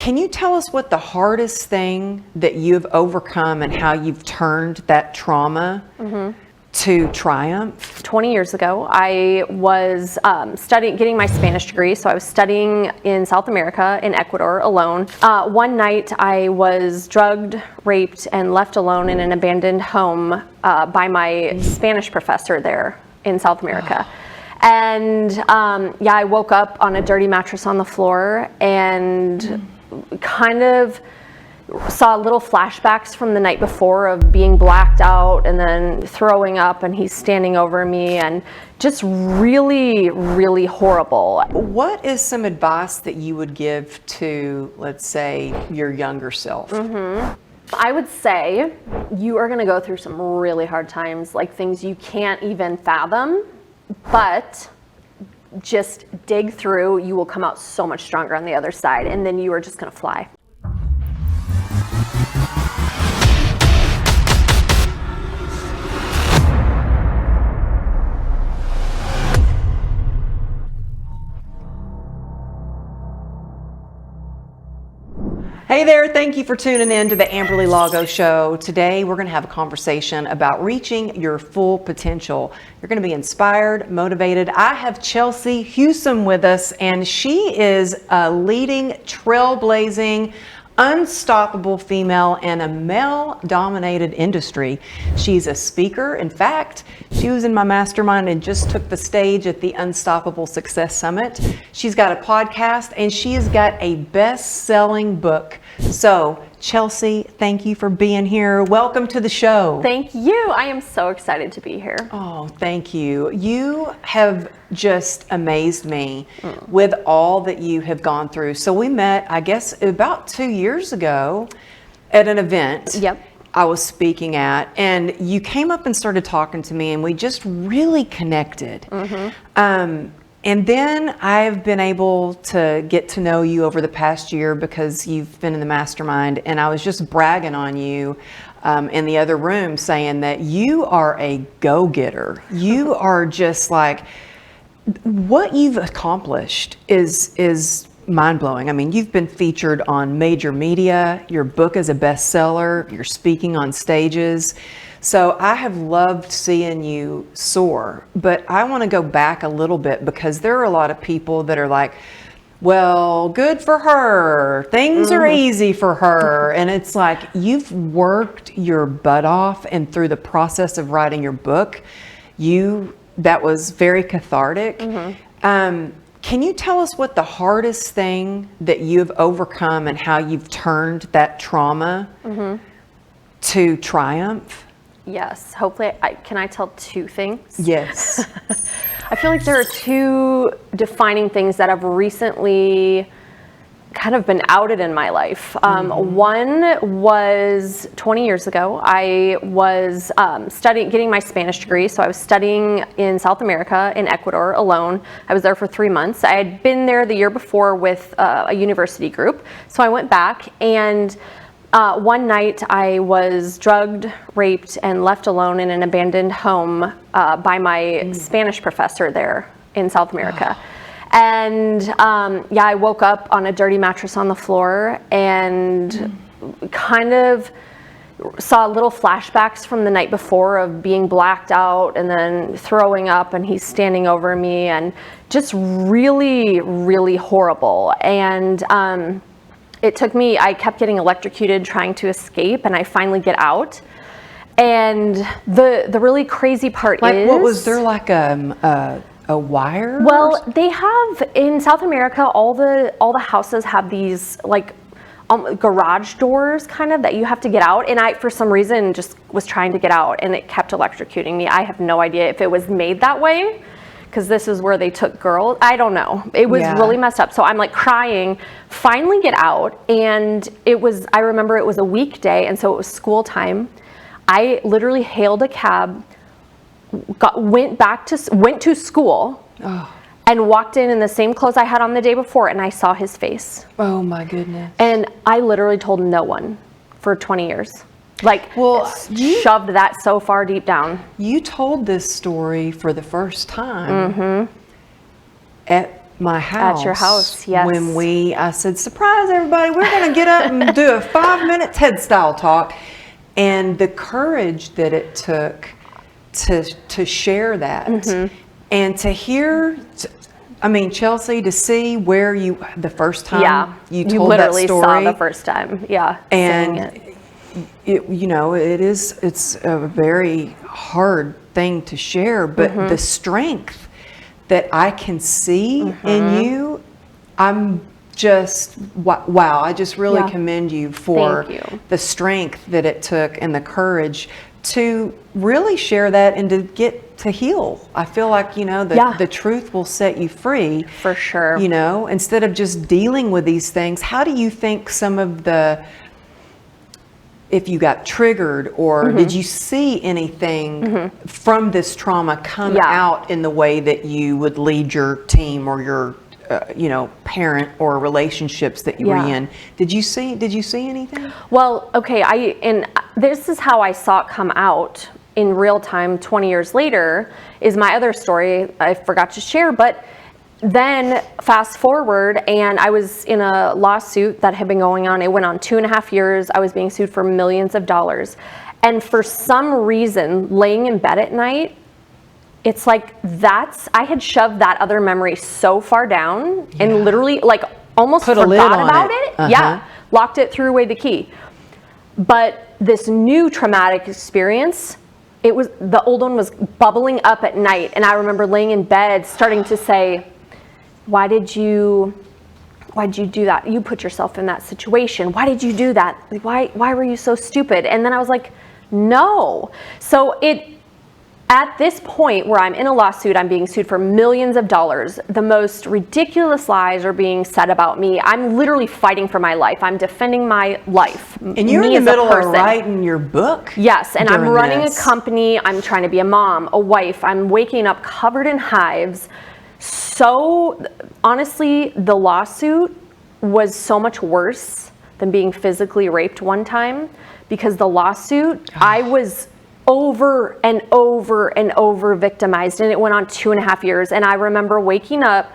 Can you tell us what the hardest thing that you've overcome and how you've turned that trauma to triumph? 20 years ago, I was getting my Spanish degree. So I was studying in South America, in Ecuador, alone. One night, I was drugged, raped, and left alone in an abandoned home by my Spanish professor there in South America. And I woke up on a dirty mattress on the floor and kind of saw little flashbacks from the night before of being blacked out and then throwing up, and he's standing over me, and just really, really horrible. What is some advice that you would give to, let's say, your younger self? I would say you are going to go through some really hard times, like things you can't even fathom, but just dig through. You will come out so much stronger on the other side, and then you are just going to fly. Hey there, thank you for tuning in to the Amberly Lago Show. Today we're going to have a conversation about reaching your full potential. You're going to be inspired, motivated. I have Chelsea Husum with us, and she is a leading, trailblazing, unstoppable female in a male-dominated industry. She's a speaker. In fact, she was in my mastermind and just took the stage at the Unstoppable Success Summit. She's got a podcast, and she has got a best-selling book. So, Chelsea, thank you for being here. Welcome to the show. Thank you. I am so excited to be here. Oh, thank you. You have just amazed me with all that you have gone through. So we met, I guess, about 2 years ago at an event. Yep. I was speaking at, and you came up and started talking to me, and we just really connected. And then I've been able to get to know you over the past year because you've been in the mastermind, and I was just bragging on you in the other room, saying that you are a go-getter. You are just like, what you've accomplished is mind-blowing. I mean, you've been featured on major media, your book is a bestseller, you're speaking on stages. So I have loved seeing you soar, but I want to go back a little bit because there are a lot of people that are like, well, good for her. Things are easy for her. And it's like, you've worked your butt off, and through the process of writing your book, that was very cathartic. Can you tell us what the hardest thing that you've overcome and how you've turned that trauma to triumph? Yes. Hopefully, can I tell two things? Yes. I feel like there are two defining things that have recently kind of been outed in my life. One was 20 years ago. I was getting my Spanish degree. So I was studying in South America, in Ecuador, alone. I was there for 3 months. I had been there the year before with a university group. So I went back, and one night I was drugged, raped, and left alone in an abandoned home by my Spanish professor there in South America. And I woke up on a dirty mattress on the floor and kind of saw little flashbacks from the night before of being blacked out and then throwing up, and he's standing over me, and just really, really horrible. And it took me, I kept getting electrocuted trying to escape, and I finally get out. And the really crazy part is... What was there, like a wire? Well, they have, in South America, all the houses have these like garage doors kind of that you have to get out. And I, for some reason, just was trying to get out, and it kept electrocuting me. I have no idea if it was made that way, because this is where they took girls. I don't know. It was really messed up. So I'm like crying, finally get out. And I remember it was a weekday, and so it was school time. I literally hailed a cab, went to school, and walked in the same clothes I had on the day before, and I saw his face. Oh my goodness. And I literally told no one for 20 years. Like, shoved that so far deep down. You told this story for the first time at my house. At your house, yes. When I said, surprise everybody, we're going to get up and do a 5-minute TED style talk. And the courage that it took to share that and to hear, I mean, Chelsea, to see where the first time you told that story. You literally saw the first time, and it's a very hard thing to share, but the strength that I can see in you, I'm just, wow, I just really commend you for the strength that it took and the courage to really share that and to get to heal. I feel like, the truth will set you free. For sure. Instead of just dealing with these things, how do you think some of if you got triggered or did you see anything from this trauma come out in the way that you would lead your team or your parent or relationships that you were in? Did you see anything? Well, okay, and this is how I saw it come out in real time 20 years later is my other story I forgot to share, but then fast forward, and I was in a lawsuit that had been going on. It went on 2.5 years. I was being sued for millions of dollars. And for some reason, laying in bed at night, it's like I had shoved that other memory so far down and literally almost forgot about it. Yeah, locked it, threw away the key. But this new traumatic experience, the old one was bubbling up at night. And I remember laying in bed starting to say, why'd you do that? You put yourself in that situation. Why did you do that? Why were you so stupid? And then I was like, no. So at this point where I'm in a lawsuit, I'm being sued for millions of dollars. The most ridiculous lies are being said about me. I'm literally fighting for my life. I'm defending my life. And you're in the middle of writing your book. Yes, and I'm running a company. I'm trying to be a mom, a wife. I'm waking up covered in hives. So honestly, the lawsuit was so much worse than being physically raped one time, because the lawsuit, I was over and over and over victimized, and it went on 2.5 years. And I remember waking up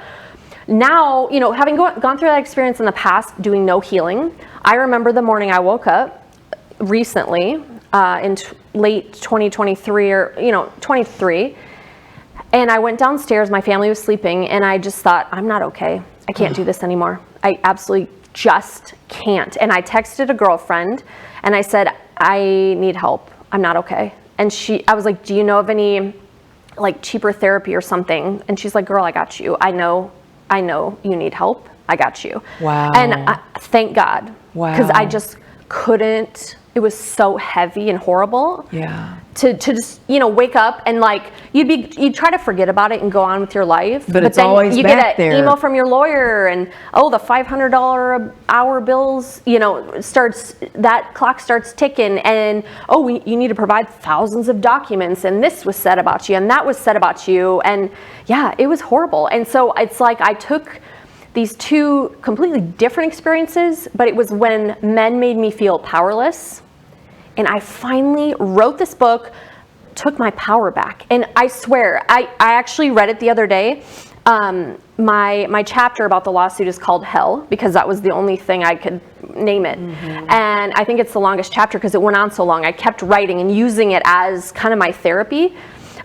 now, having gone through that experience in the past, doing no healing. I remember the morning I woke up recently in late 2023 or 23. And I went downstairs, my family was sleeping, and I just thought, I'm not okay. I can't do this anymore. I absolutely just can't. And I texted a girlfriend and I said, I need help. I'm not okay. And I was like, do you know of any cheaper therapy or something? And she's like, girl, I got you. I know you need help. I got you. Wow. And thank God. Wow. Because I just couldn't. It was so heavy and horrible. Yeah. To just wake up and you'd try to forget about it and go on with your life, but it's then always you back get an email from your lawyer and the $500 an hour bills that clock starts ticking, and you need to provide thousands of documents, and this was said about you and that was said about you, and it was horrible. And so it's like I took these two completely different experiences, but it was when men made me feel powerless. And I finally wrote this book, took my power back. And I swear, I actually read it the other day. My chapter about the lawsuit is called Hell, because that was the only thing I could name it. And I think it's the longest chapter because it went on so long. I kept writing and using it as kind of my therapy.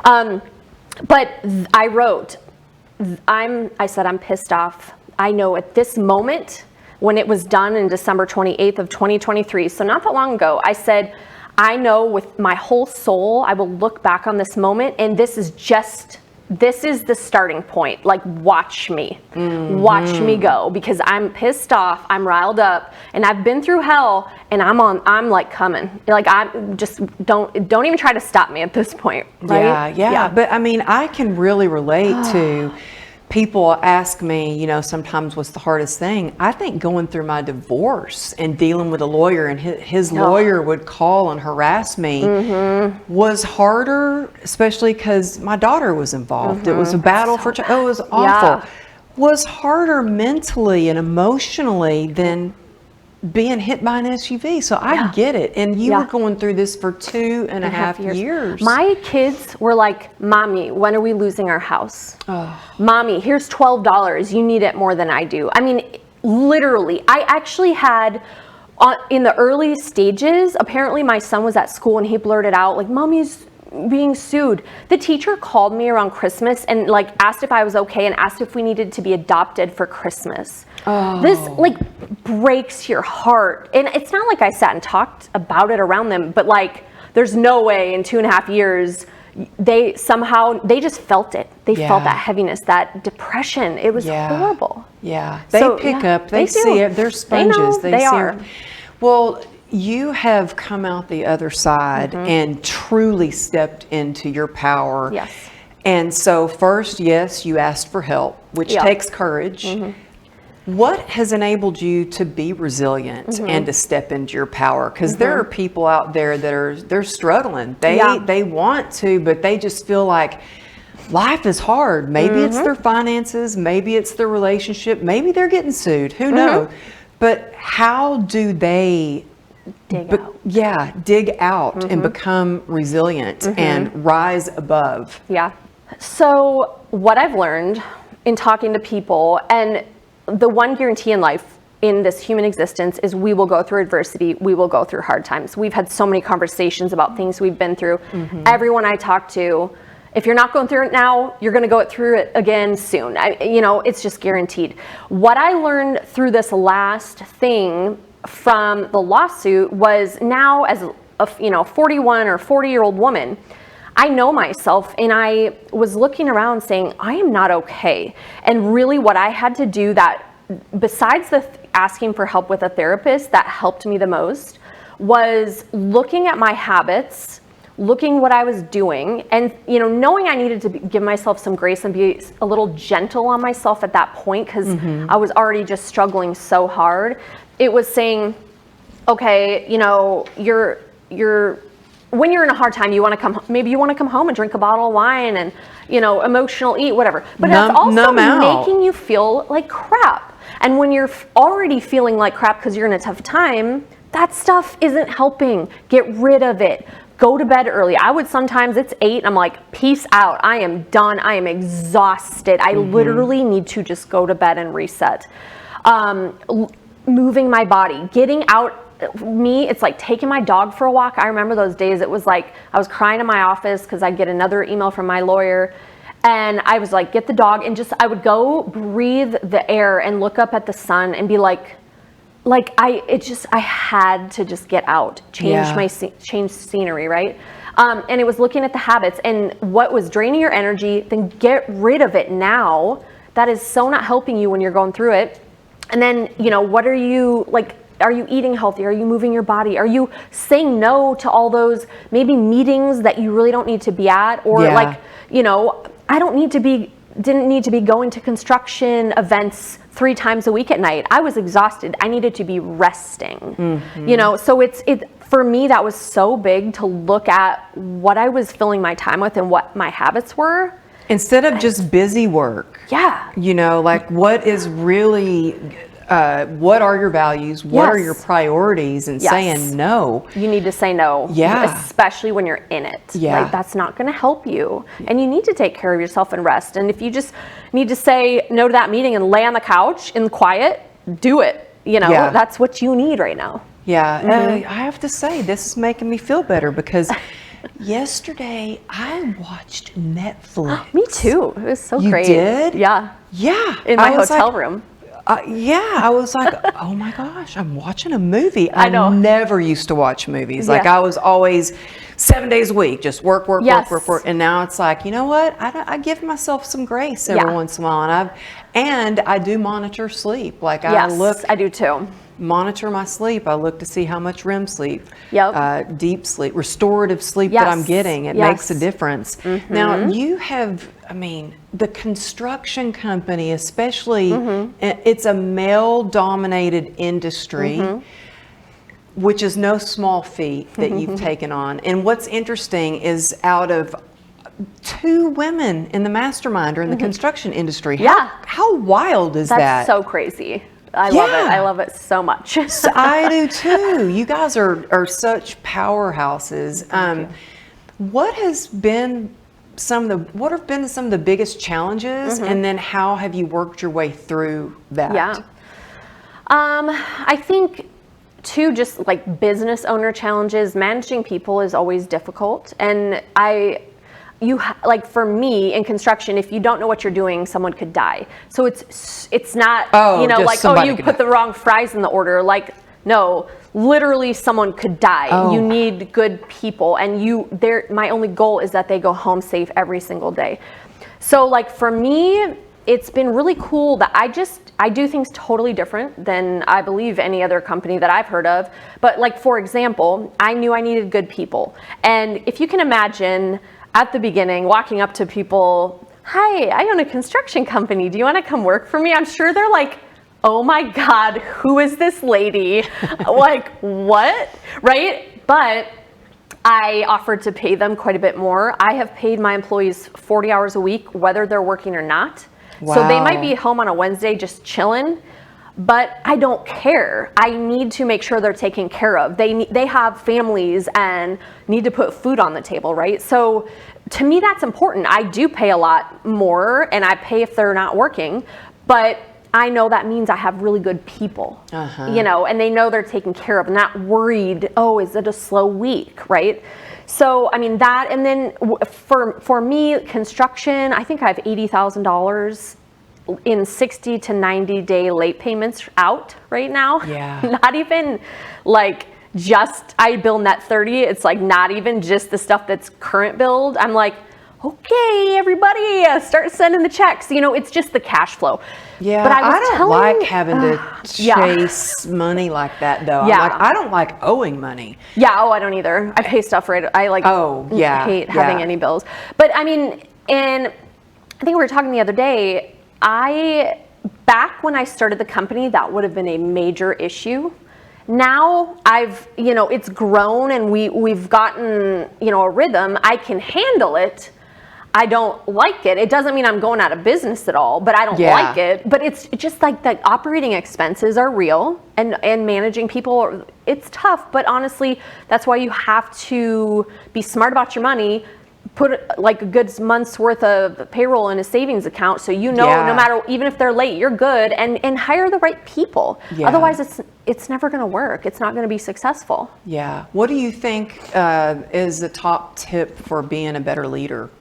But I wrote, I said, I'm pissed off. I know at this moment, when it was done in December 28th of 2023, so not that long ago, I said, I know with my whole soul, I will look back on this moment, and this is the starting point. Watch me. Watch me go, because I'm pissed off, I'm riled up, and I've been through hell, and I'm coming. I'm just, don't even try to stop me at this point, right? Yeah. But I mean, I can really relate to people ask me, sometimes what's the hardest thing? I think going through my divorce and dealing with a lawyer, and his lawyer would call and harass me, was harder, especially because my daughter was involved. It was a battle it was awful. Was harder mentally and emotionally than being hit by an SUV. So I get it. And you were going through this for 2.5 years. My kids were like, Mommy, when are we losing our house? Mommy, here's $12. You need it more than I do. I mean, literally, I actually had, in the early stages, apparently my son was at school and he blurted out, like, Mommy's being sued. The teacher called me around Christmas and like asked if I was okay and asked if we needed to be adopted for Christmas. This like breaks your heart. And it's not like I sat and talked about it around them, but like there's no way in 2.5 years they just felt it. They felt that heaviness, that depression. It was horrible. Yeah. They pick up, they see it. They're sponges. They are. Well, you have come out the other side and truly stepped into your power. Yes. And so first, yes, you asked for help, which takes courage. What has enabled you to be resilient and to step into your power? Because there are people out there that they're struggling. They want to, but they just feel like life is hard. Maybe it's their finances, maybe it's their relationship, maybe they're getting sued. Who knows? But how do they dig out and become resilient and rise above? Yeah. So what I've learned in talking to people, and the one guarantee in life in this human existence is we will go through adversity, we will go through hard times. We've had so many conversations about things we've been through. Everyone I talk to, if you're not going through it now, you're going to go through it again soon. It's just guaranteed. What I learned through this last thing from the lawsuit was now as a 41 or 40-year-old woman, I know myself, and I was looking around saying, I am not okay. And really what I had to do that, besides asking for help with a therapist, that helped me the most, was looking at my habits, looking what I was doing, and knowing I needed to give myself some grace and be a little gentle on myself at that point, because I was already just struggling so hard. It was saying, okay, you're when you're in a hard time, you want to come home and drink a bottle of wine and, emotional eat, whatever. But that's also making you feel like crap. And when you're already feeling like crap because you're in a tough time, that stuff isn't helping. Get rid of it. Go to bed early. I would sometimes, it's 8, I'm like, peace out. I am done. I am exhausted. I literally need to just go to bed and reset. Moving my body, getting out. Me, it's like taking my dog for a walk. I remember those days. It was like I was crying in my office because I'd get another email from my lawyer, and I was like, get the dog, and I would go breathe the air and look up at the sun and be like I had to just get out, change scenery, right? And it was looking at the habits and what was draining your energy, then get rid of it now. That is so not helping you when you're going through it. And then, what are you like? Are you eating healthy? Are you moving your body? Are you saying no to all those maybe meetings that you really don't need to be at? Or I didn't need to be going to construction events 3 times a week at night. I was exhausted. I needed to be resting. So for me, that was so big to look at what I was filling my time with and what my habits were. Instead of just busy work. Yeah. What is really... what are your values? What are your priorities? And saying no. You need to say no. Yeah. Especially when you're in it. Yeah. Like, that's not going to help you. And you need to take care of yourself and rest. And if you just need to say no to that meeting and lay on the couch in quiet, do it. That's what you need right now. Yeah. I have to say, this is making me feel better because yesterday I watched Netflix. Me too. It was so great. You did? Yeah. Yeah. In my hotel room. I was like, oh my gosh, I'm watching a movie. I know. Never used to watch movies. Like I was always 7 days a week, just work. And now it's like, you know what? I give myself some grace every once in a while. And I do monitor sleep. Like I do too. Monitor my sleep. I look to see how much REM sleep, deep sleep, restorative sleep that I'm getting. It makes a difference. Now you have, the construction company, especially, it's a male-dominated industry, which is no small feat that you've taken on. And what's interesting is out of 2 women in the mastermind or in the construction industry, how wild is that? That's so crazy. I love it. I love it so much. So I do too. You guys are such powerhouses. What have been some of the biggest challenges, and then how have you worked your way through that? Yeah. I think too, just like business owner challenges, managing people is always difficult. And like for me in construction, if you don't know what you're doing, someone could die. So it's not, like, oh, you put the wrong fries in the order. Like, no, literally someone could die. Oh. You need good people, and my only goal is that they go home safe every single day. So like for me, it's been really cool that I do things totally different than I believe any other company that I've heard of. But like, for example, I knew I needed good people. And if you can imagine at the beginning, walking up to people, hi, I own a construction company. Do you want to come work for me? I'm sure they're like, oh my God, who is this lady? Like, what? Right? But I offered to pay them quite a bit more. I have paid my employees 40 hours a week, whether they're working or not. Wow. So they might be home on a Wednesday just chilling, but I don't care. I need to make sure they're taken care of. They have families and need to put food on the table, right? So to me, that's important. I do pay a lot more, and I pay if they're not working, but I know that means I have really good people, and they know they're taken care of, not worried, oh, is it a slow week, right? So, I mean, that, and then for me, construction, I think I have $80,000 in 60 to 90 day late payments out right now. Yeah. Not even like I bill net 30. It's like not even just the stuff that's current billed. I'm like, okay, everybody, start sending the checks. It's just the cash flow. Yeah, but I don't like having to chase money like that, though. Yeah. I don't like owing money. Yeah, I don't either. I pay stuff right. I hate having any bills. But I mean, and I think we were talking the other day, back when I started the company, that would have been a major issue. Now it's grown and we've gotten, a rhythm. I can handle it. I don't like it. It doesn't mean I'm going out of business at all, but I don't like it. But it's just like the operating expenses are real, and managing people, it's tough. But honestly, that's why you have to be smart about your money. Put like a good month's worth of payroll in a savings account, so no matter, even if they're late, you're good, and hire the right people. Yeah. Otherwise, it's never going to work. It's not going to be successful. Yeah. What do you think is the top tip for being a better leader?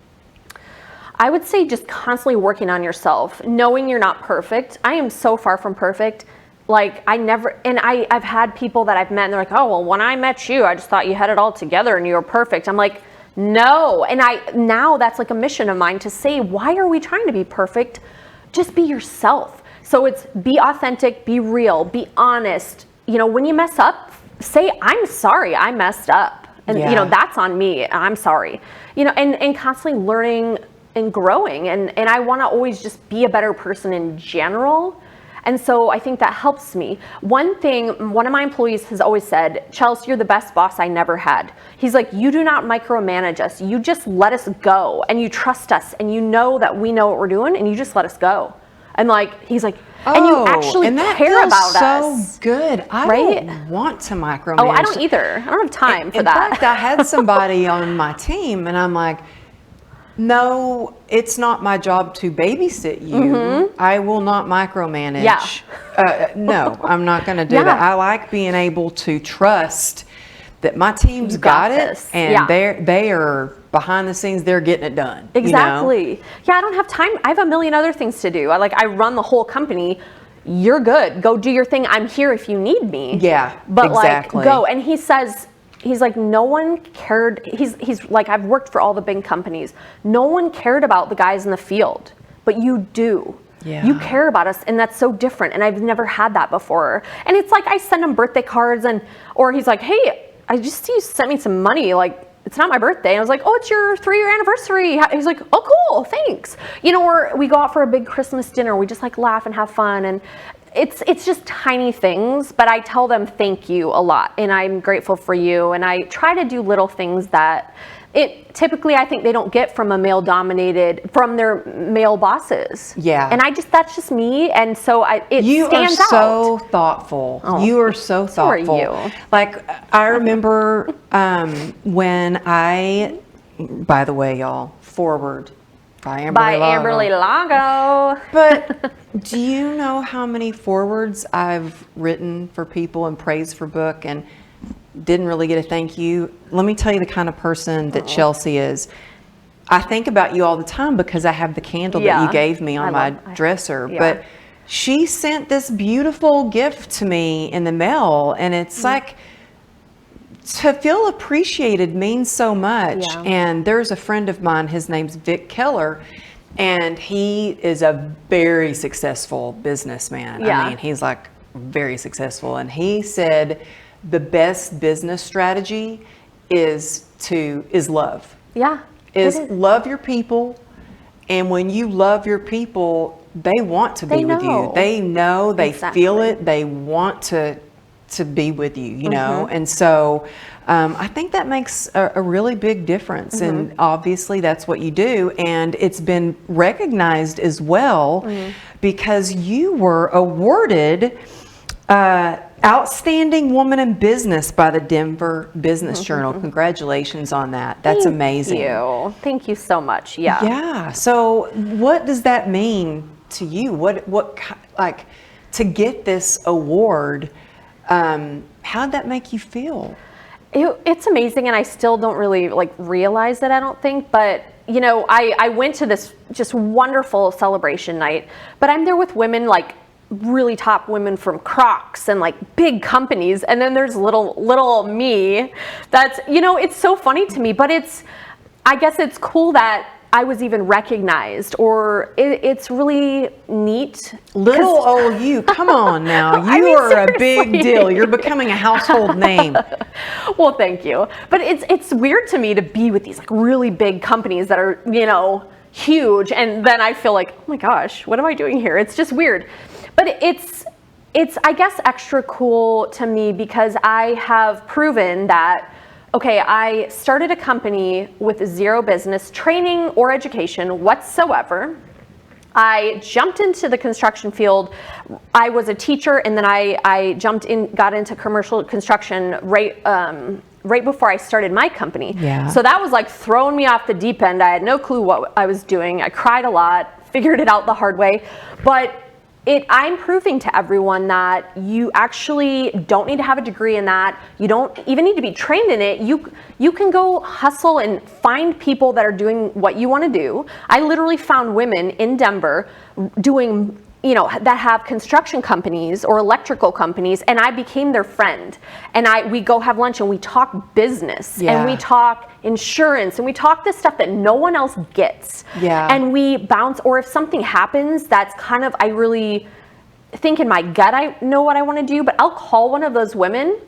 I would say just constantly working on yourself, knowing you're not perfect. I am so far from perfect. Like I've had people that I've met and they're like, oh, well, when I met you, I just thought you had it all together and you were perfect. I'm like, no. And now that's like a mission of mine to say, why are we trying to be perfect? Just be yourself. So it's be authentic, be real, be honest. When you mess up, say, I'm sorry, I messed up. And, that's on me. I'm sorry. And constantly learning and growing. And I want to always just be a better person in general. And so I think that helps me. One thing, one of my employees has always said, Chelsea, you're the best boss I never had. He's like, you do not micromanage us. You just let us go, and you trust us, and you know that we know what we're doing, and you just let us go. And he's like, and you actually care about us. So good. I don't want to micromanage. Oh, I don't either. I don't have time for that. In fact, I had somebody on my team, and I'm like, no, it's not my job to babysit you. I will not micromanage. Yeah. No, I'm not going to do that. I like being able to trust that my team's got it, and they are behind the scenes. They're getting it done. Exactly. Yeah, I don't have time. I have a million other things to do. I run the whole company. You're good. Go do your thing. I'm here if you need me. Yeah, but exactly. Go. And he says, he's like, no one cared. He's like, I've worked for all the big companies. No one cared about the guys in the field, but you do. Yeah. You care about us, and that's so different. And I've never had that before. And it's like I send him birthday cards, or he's like, hey, I just see you sent me some money. It's not my birthday. And I was like, oh, it's your 3-year anniversary. He's like, oh, cool, thanks. Or we go out for a big Christmas dinner. We just laugh and have fun. And it's just tiny things, but I tell them thank you a lot, and I'm grateful for you, and I try to do little things that typically I think they don't get from from their male bosses. Yeah. And that's just me, and so it you stands are so out. thoughtful. Oh, you are so thoughtful. So are you. Like, I remember when by the way, y'all, Forward by Amberly Lago. But do you know how many forwards I've written for people and praised for book and didn't really get a thank you? Let me tell you the kind of person that Chelsea is. I think about you all the time because I have the candle that you gave me on my dresser. But she sent this beautiful gift to me in the mail, and it's like, to feel appreciated means so much. Yeah. And there's a friend of mine, his name's Vic Keller, and he is a very successful businessman. Yeah. I mean, he's like very successful. And he said the best business strategy is love. Yeah. Is love your people. And when you love your people, they want to be with you. They know, they feel it, they want to be with you, you know? And so I think that makes a really big difference. And obviously that's what you do. And it's been recognized as well because you were awarded Outstanding Woman in Business by the Denver Business Journal. Congratulations on that. That's amazing. Thank you so much. Yeah. Yeah. So what does that mean to you? What like, to get this award, how'd that make you feel? It's amazing, and I still don't really realize it, I don't think, but you know, I went to this just wonderful celebration night, but I'm there with women, really top women from Crocs and big companies, and then there's little me. That's, you know, it's so funny to me, but I guess it's cool that I was even recognized, or it's really neat. Little old you, come on now. You are a big deal. You're becoming a household name. Well, thank you. But it's weird to me to be with these really big companies that are, you know, huge, and then I feel like, oh my gosh, what am I doing here? It's just weird. But it's I guess extra cool to me because I have proven that, okay, I started a company with zero business training or education whatsoever. I jumped into the construction field. I was a teacher, and then I got into commercial construction right before I started my company. Yeah. So that was throwing me off the deep end. I had no clue what I was doing. I cried a lot, figured it out the hard way. But I'm proving to everyone that you actually don't need to have a degree in that. You don't even need to be trained in it. You can go hustle and find people that are doing what you want to do. I literally found women in Denver doing, you know, that have construction companies or electrical companies, and I became their friend. And we go have lunch and we talk business and we talk insurance and we talk this stuff that no one else gets. Yeah. And we bounce, or if something happens that's kind of, I really think in my gut I know what I want to do, but I'll call one of those women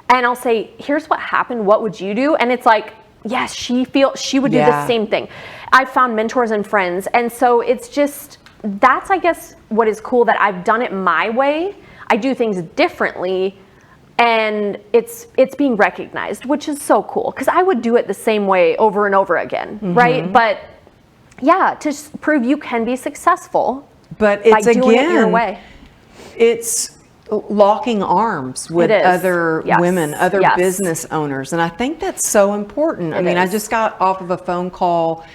and I'll say, here's what happened, what would you do? And it's like, yes, she would do the same thing. I found mentors and friends, and so it's just, that's, I guess, what is cool, that I've done it my way. I do things differently, and it's being recognized, which is so cool, because I would do it the same way over and over again, right? But yeah, to prove you can be successful, but it's by doing it your way. It's locking arms with other women, other business owners, and I think that's so important. I mean, I just got off of a phone call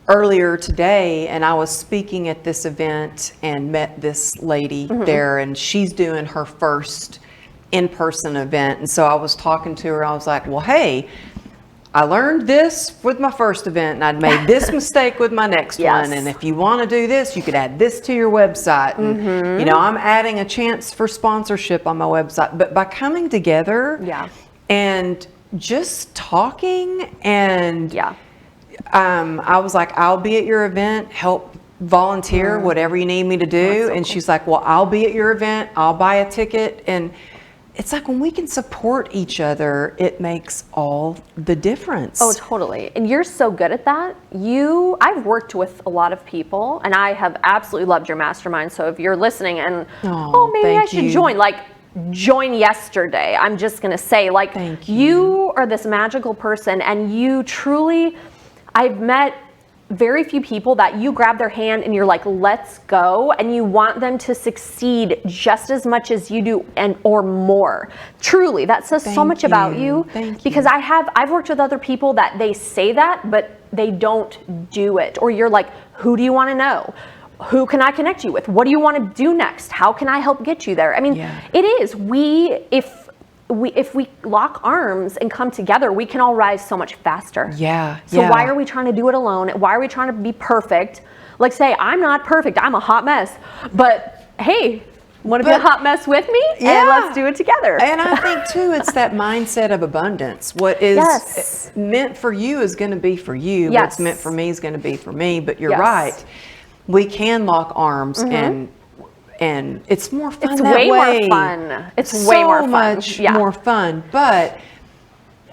earlier today, and I was speaking at this event and met this lady there, and she's doing her first in-person event. And so I was talking to her, I was like, well, hey, I learned this with my first event, and I'd made this mistake with my next one. And if you want to do this, you could add this to your website. And, you know, I'm adding a chance for sponsorship on my website. But by coming together and just talking, and I was like, I'll be at your event, help volunteer, whatever you need me to do. And she's like, well, I'll be at your event, I'll buy a ticket. And it's like when we can support each other, it makes all the difference. Oh, totally. And you're so good at that. I've worked with a lot of people, and I have absolutely loved your mastermind. So if you're listening and, maybe I should join, join yesterday. I'm just going to say, thank you are this magical person, and you truly, I've met very few people that you grab their hand and you're like, let's go, and you want them to succeed just as much as you do or more. Truly, that says so much about you. Thank you. Because I've worked with other people that they say that, but they don't do it. Or you're like, who do you want to know? Who can I connect you with? What do you want to do next? How can I help get you there? I mean, it is. If we lock arms and come together, we can all rise so much faster. So why are we trying to do it alone? Why are we trying to be perfect? Like, say, I'm not perfect. I'm a hot mess. But hey, want to be a hot mess with me? And let's do it together. And I think too, it's that mindset of abundance. What is meant for you is going to be for you. What's meant for me is going to be for me. But you're right. We can lock arms and it's more fun it's that way way. More fun. It's so way more fun. Much more fun. But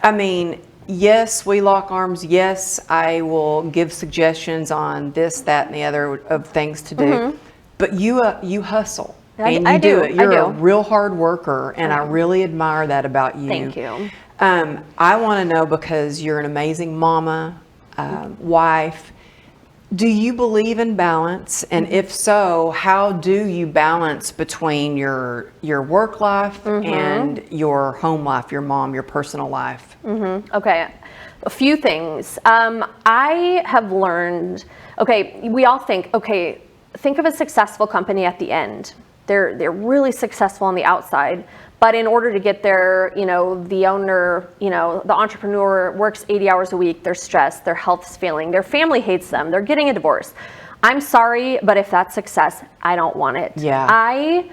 I mean, yes, we lock arms. Yes, I will give suggestions on this, that, and the other of things to do. But you hustle. And you do it. You're a real hard worker, and I really admire that about you. Thank you. I want to know, because you're an amazing mama, wife. Do you believe in balance? And if so, how do you balance between your work life and your home life, your mom, your personal life? Okay, a few things. I have learned, we all think of a successful company at the end. They're really successful on the outside, but in order to get there, the owner, the entrepreneur works 80 hours a week. They're stressed. Their health's failing. Their family hates them. They're getting a divorce. I'm sorry, but if that's success, I don't want it. I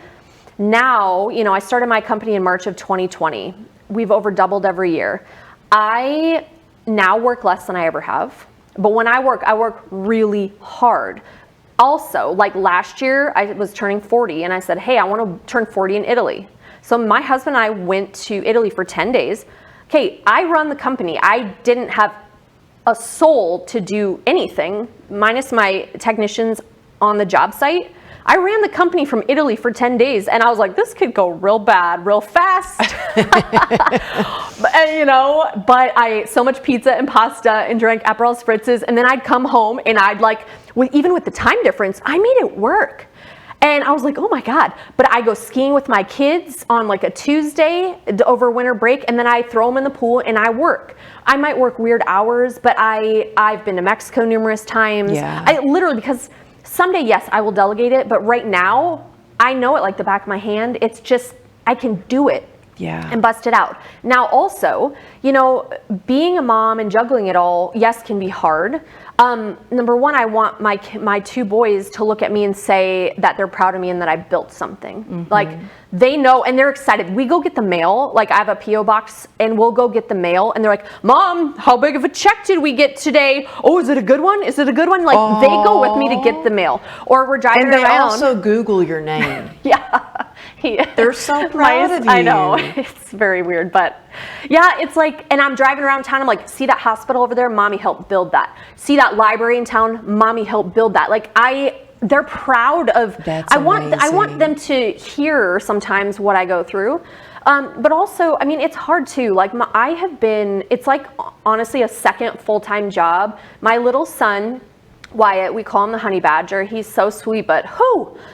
started my company in March of 2020. We've over doubled every year. I now work less than I ever have, but when I work really hard. Also, like last year, I was turning 40, and I said, hey, I want to turn 40 in Italy. So my husband and I went to Italy for 10 days. Okay, I run the company. I didn't have a soul to do anything, minus my technicians on the job site. I ran the company from Italy for 10 days, and I was like, this could go real bad, real fast. But I so much pizza and pasta and drank Aperol spritzes, and then I'd come home and I'd even with the time difference, I made it work. And I was like, oh my God. But I go skiing with my kids on a Tuesday over winter break, and then I throw them in the pool and I work. I might work weird hours, but I've been to Mexico numerous times. I literally, because someday, yes, I will delegate it, but right now, I know it like the back of my hand. It's just, I can do it and bust it out. Now also, being a mom and juggling it all, yes, can be hard. Number one, I want my two boys to look at me and say that they're proud of me and that I built something. They know, and they're excited. We go get the mail. I have a P.O. box, and we'll go get the mail, and they're like, Mom, how big of a check did we get today? Oh, is it a good one? Is it a good one? They go with me to get the mail. Or we're driving around. And they also Google your name. They're so proud of you. I know. It's very weird, but it's and I'm driving around town. I'm like, see that hospital over there? Mommy helped build that. See that library in town? Mommy helped build that. They're proud of. That's I want them to hear sometimes what I go through, but also, it's hard too. It's honestly a second full-time job. My little son, Wyatt, we call him the honey badger. He's so sweet, but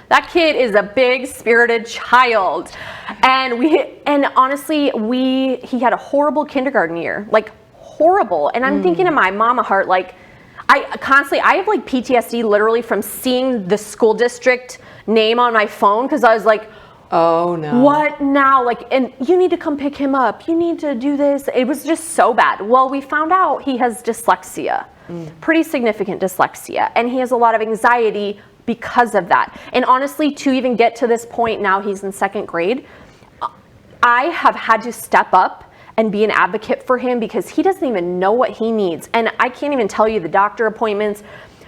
that kid is a big spirited child. And honestly, he had a horrible kindergarten year, horrible. And I'm thinking in my mama heart, I have PTSD literally from seeing the school district name on my phone, because I was like, oh no, what now? And you need to come pick him up. You need to do this. It was just so bad. Well, we found out he has dyslexia, pretty significant dyslexia, and he has a lot of anxiety because of that. And honestly, to even get to this point, now he's in second grade, I have had to step up and be an advocate for him, because he doesn't even know what he needs. And I can't even tell you the doctor appointments,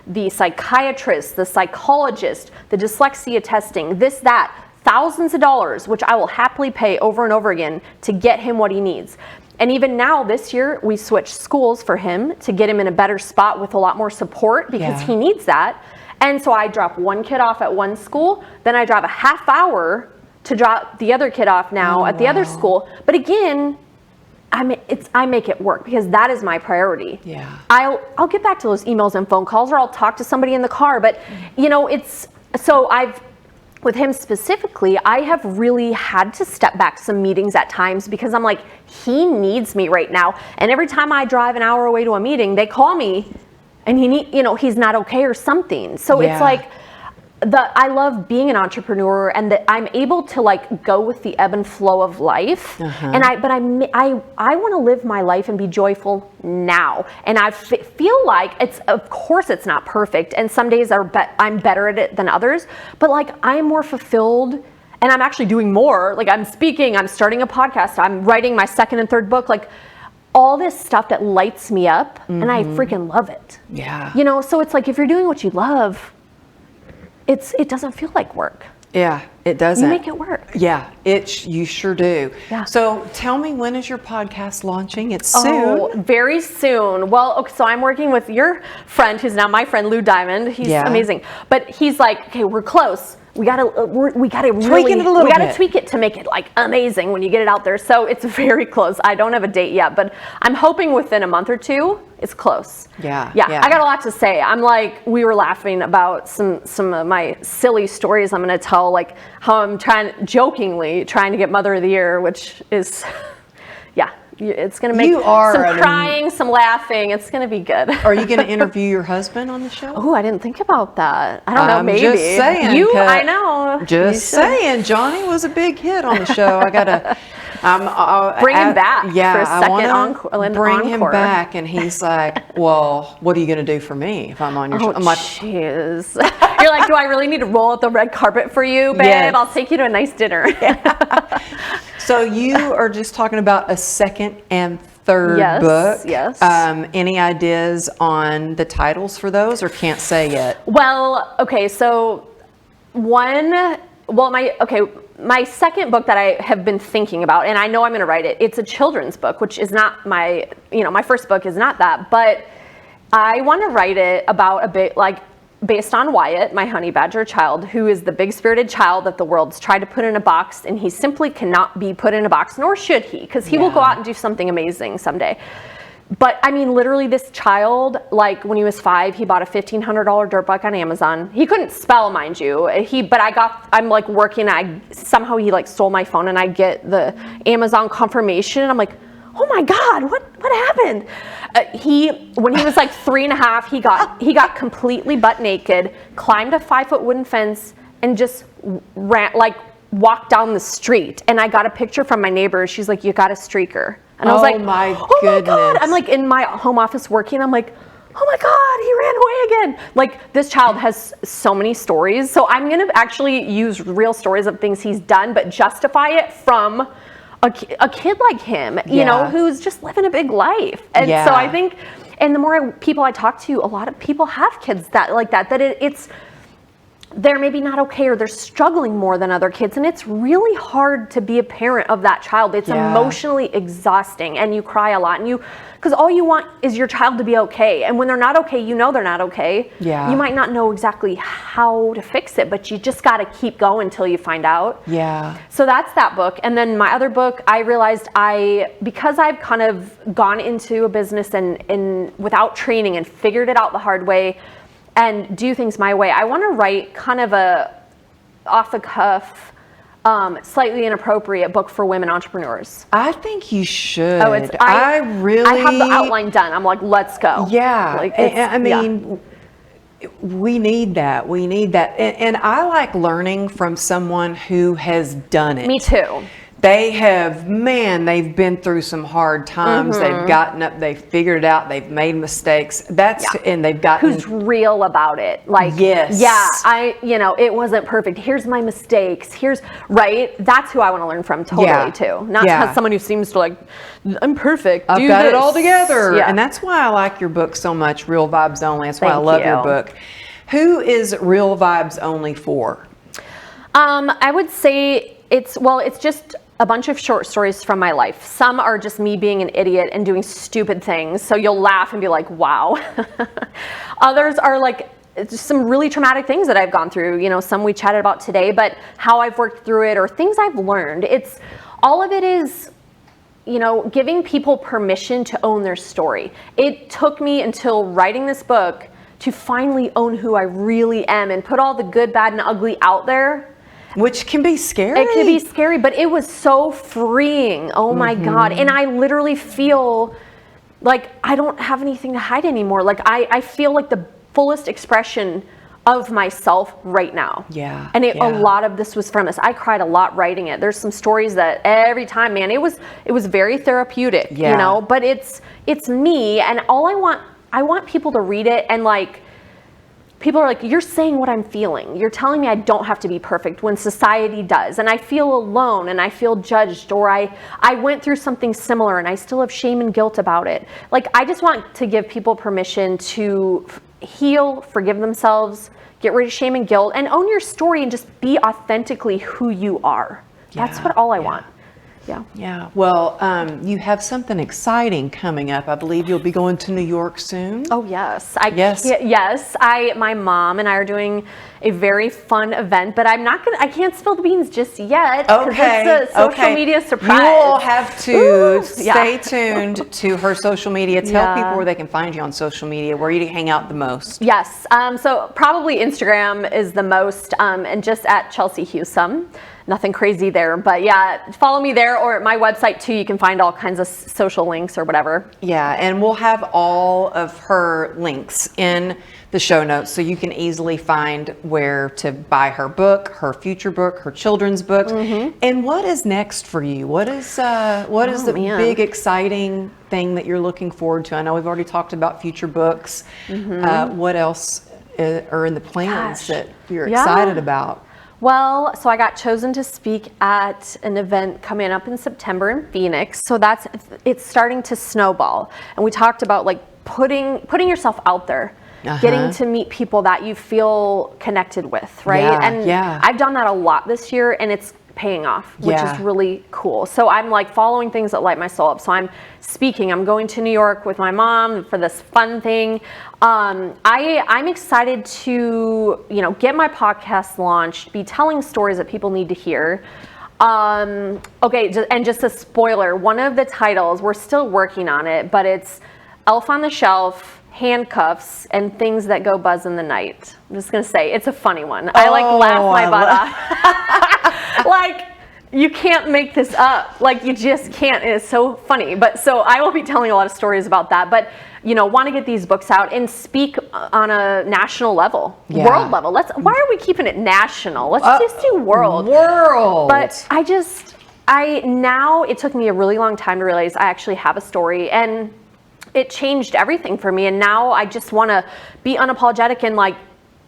the psychiatrist, the psychologist, the dyslexia testing, this, that, thousands of dollars, which I will happily pay over and over again to get him what he needs. And even now this year, we switched schools for him to get him in a better spot with a lot more support because he needs that. And so I drop one kid off at one school, then I drive a half hour to drop the other kid off now at the other school. But again, I make it work because that is my priority. Yeah. I'll get back to those emails and phone calls, or I'll talk to somebody in the car. But with him specifically, I have really had to step back some meetings at times because I'm like, he needs me right now. And every time I drive an hour away to a meeting, they call me and he's not okay or something. So it's like, I love being an entrepreneur and that I'm able to like go with the ebb and flow of life. And I want to live my life and be joyful now. And I feel like of course it's not perfect. And some days I'm better at it than others, but like I'm more fulfilled and I'm actually doing more. Like I'm speaking, I'm starting a podcast, I'm writing my second and third book, like all this stuff that lights me up and I freaking love it. Yeah. So it's like, if you're doing what you love, it doesn't feel like work. Yeah, it doesn't. You make it work. Yeah, you sure do. Yeah. So tell me, when is your podcast launching? It's soon. Oh, very soon. Well, okay, so I'm working with your friend, who's now my friend, Lou Diamond. He's amazing. But he's like, okay, we're close. We gotta tweak it to make it like amazing when you get it out there. So it's very close. I don't have a date yet, but I'm hoping within a month or two, it's close. Yeah. I got a lot to say. I'm like, we were laughing about some of my silly stories I'm gonna tell, like how I'm jokingly trying to get Mother of the Year, which is, it's going to make some crying, some laughing. It's going to be good. Are you going to interview your husband on the show? Oh, I didn't think about that. I don't know, maybe. Just saying. I know. Just saying. Johnny was a big hit on the show. I got to bring him back for a second encore. Bring him back, and he's like, well, what are you going to do for me if I'm on your show? I'm like, jeez. You're like, do I really need to roll out the red carpet for you, babe? Yes. I'll take you to a nice dinner. So you are just talking about a second and third book. Yes. Any ideas on the titles for those, or can't say yet? Well, okay. So my second book that I have been thinking about, and I know I'm going to write it. It's a children's book, which is not my first book is not that, but I want to write it about a bit like, based on Wyatt, my honey badger child, who is the big-spirited child that the world's tried to put in a box, and he simply cannot be put in a box, nor should he, because he will go out and do something amazing someday. But I mean, literally this child, like when he was 5, he bought a $1,500 dirt bike on Amazon. He couldn't spell, mind you. I'm like working, somehow he like stole my phone, and I get the Amazon confirmation, and I'm like, oh my God, what happened? When he was like 3.5, he got completely butt naked, climbed a 5-foot wooden fence, and just walked down the street. And I got a picture from my neighbor. She's like, you got a streaker. And I was like, oh my God. I'm like in my home office working. I'm like, oh my God, he ran away again. Like, this child has so many stories. So I'm going to actually use real stories of things he's done, but justify it from a kid like him, who's just living a big life. And so I think, and the more people I talk to, a lot of people have kids that they're maybe not okay, or they're struggling more than other kids. And it's really hard to be a parent of that child. It's emotionally exhausting, and you cry a lot, because all you want is your child to be okay. And when they're not okay, they're not okay. Yeah. You might not know exactly how to fix it, but you just got to keep going until you find out. Yeah. So that's that book. And then my other book, I realized because I've kind of gone into a business and without training and figured it out the hard way and do things my way, I want to write kind of a off the cuff, slightly inappropriate book for women entrepreneurs. I think you should. I have the outline done. I'm like, let's go. Yeah. We need that. And I like learning from someone who has done it. Me too. They've been through some hard times. They've gotten up, they've figured it out, they've made mistakes. And they've gotten. Who's real about it. Like, yes. Yeah, it wasn't perfect. Here's my mistakes. Right? That's who I want to learn from totally too. Not someone who seems to like, I'm perfect. I've got it all together. Yeah. And that's why I like your book so much, Real Vibes Only. That's why I love your book. Who is Real Vibes Only for? I would say it's just a bunch of short stories from my life. Some are just me being an idiot and doing stupid things, so you'll laugh and be like, wow. Others are like just some really traumatic things that I've gone through. Some we chatted about today, but how I've worked through it or things I've learned. All of it is, giving people permission to own their story. It took me until writing this book to finally own who I really am and put all the good, bad, and ugly out there. Which can be scary. It can be scary, but it was so freeing. Oh my God. And I literally feel like I don't have anything to hide anymore. Like I feel like the fullest expression of myself right now. Yeah. And a lot of this was from this. I cried a lot writing it. There's some stories that every time, man, it was very therapeutic, but it's me, and all I want people to read it and like, people are like, you're saying what I'm feeling. You're telling me I don't have to be perfect when society does. And I feel alone and I feel judged, or I went through something similar and I still have shame and guilt about it. Like, I just want to give people permission to heal, forgive themselves, get rid of shame and guilt, and own your story and just be authentically who you are. That's what all I want. Yeah. Yeah. Well, you have something exciting coming up. I believe you'll be going to New York soon. Oh, yes. Yes. My mom and I are doing a very fun event, but I can't spill the beans just yet. Okay. It's a social media surprise. You will have to stay tuned to her social media. Tell people where they can find you on social media, where you hang out the most. Yes. So probably Instagram is the most, and just at Chelsea Husum. Nothing crazy there, but yeah, follow me there, or at my website too. You can find all kinds of social links or whatever. Yeah, and we'll have all of her links in the show notes, so you can easily find where to buy her book, her future book, her children's books. And what is next for you? What is the big exciting thing that you're looking forward to? I know we've already talked about future books. What else are in the plans that you're excited about? Well, so I got chosen to speak at an event coming up in September in Phoenix. So it's starting to snowball. And we talked about like putting yourself out there, getting to meet people that you feel connected with, right? I've done that a lot this year, and it's paying off, which is really cool. So I'm like following things that light my soul up. So I'm speaking. I'm going to New York with my mom for this fun thing. I'm excited to, get my podcast launched, be telling stories that people need to hear. And just a spoiler, one of the titles, we're still working on it, but it's Elf on the Shelf, Handcuffs, and Things That Go Buzz in the Night. I'm just going to say, it's a funny one. I laugh my butt off. Like, you can't make this up. Like, you just can't. And it's so funny. But so I will be telling a lot of stories about that. But, want to get these books out and speak on a national level, world level. Why are we keeping it national? Let's just do world. But it took me a really long time to realize I actually have a story, and it changed everything for me. And now I just want to be unapologetic and like,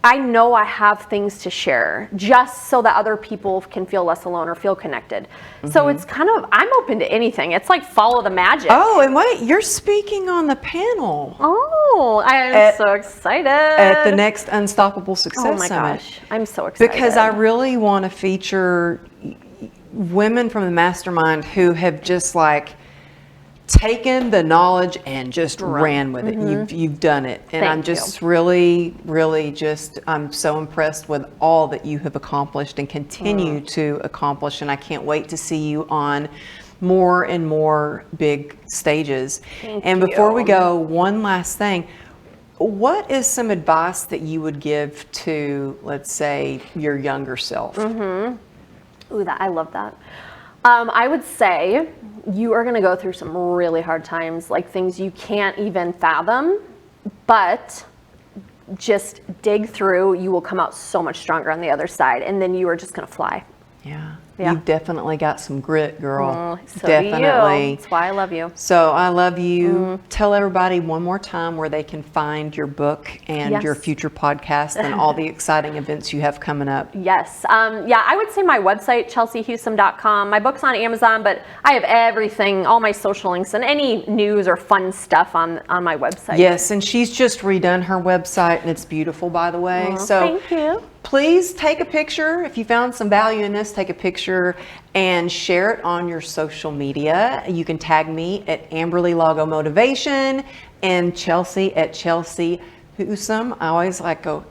I know I have things to share just so that other people can feel less alone or feel connected. So it's kind of, I'm open to anything. It's like follow the magic. Oh, and wait, you're speaking on the panel. Oh, I am so excited. At the next Unstoppable Success Summit. Oh my gosh, I'm so excited. Because I really want to feature women from the mastermind who have just like taken the knowledge and just ran with it. You've done it. And I'm just really just, I'm so impressed with all that you have accomplished and continue to accomplish. And I can't wait to see you on more and more big stages. And before we go, one last thing. What is some advice that you would give to, let's say, your younger self? Ooh, I love that. I would say you are going to go through some really hard times, like things you can't even fathom, but just dig through. You will come out so much stronger on the other side, and then you are just going to fly. Yeah. You've definitely got some grit, girl. So definitely. Do you. That's why I love you. So I love you. Tell everybody one more time where they can find your book and your future podcast and all the exciting events you have coming up. Yes. I would say my website, chelseahusum.com. My book's on Amazon, but I have everything, all my social links and any news or fun stuff on my website. Yes, and she's just redone her website, and it's beautiful, by the way. Thank you. please take a picture. If you found some value in this, take a picture and share it on your social media. You can tag me at Amberly Lago Motivation and Chelsea at Chelsea Husum. I always like go,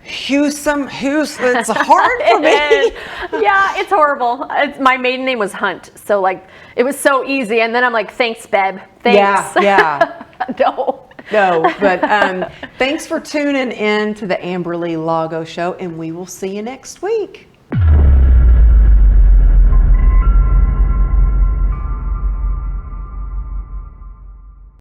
Husum. It's hard for me. Yeah, it's horrible. My maiden name was Hunt, so like it was so easy. And then I'm like, thanks, Beb. Thanks. Yeah. No, but thanks for tuning in to the Amberly Lago Show, and we will see you next week.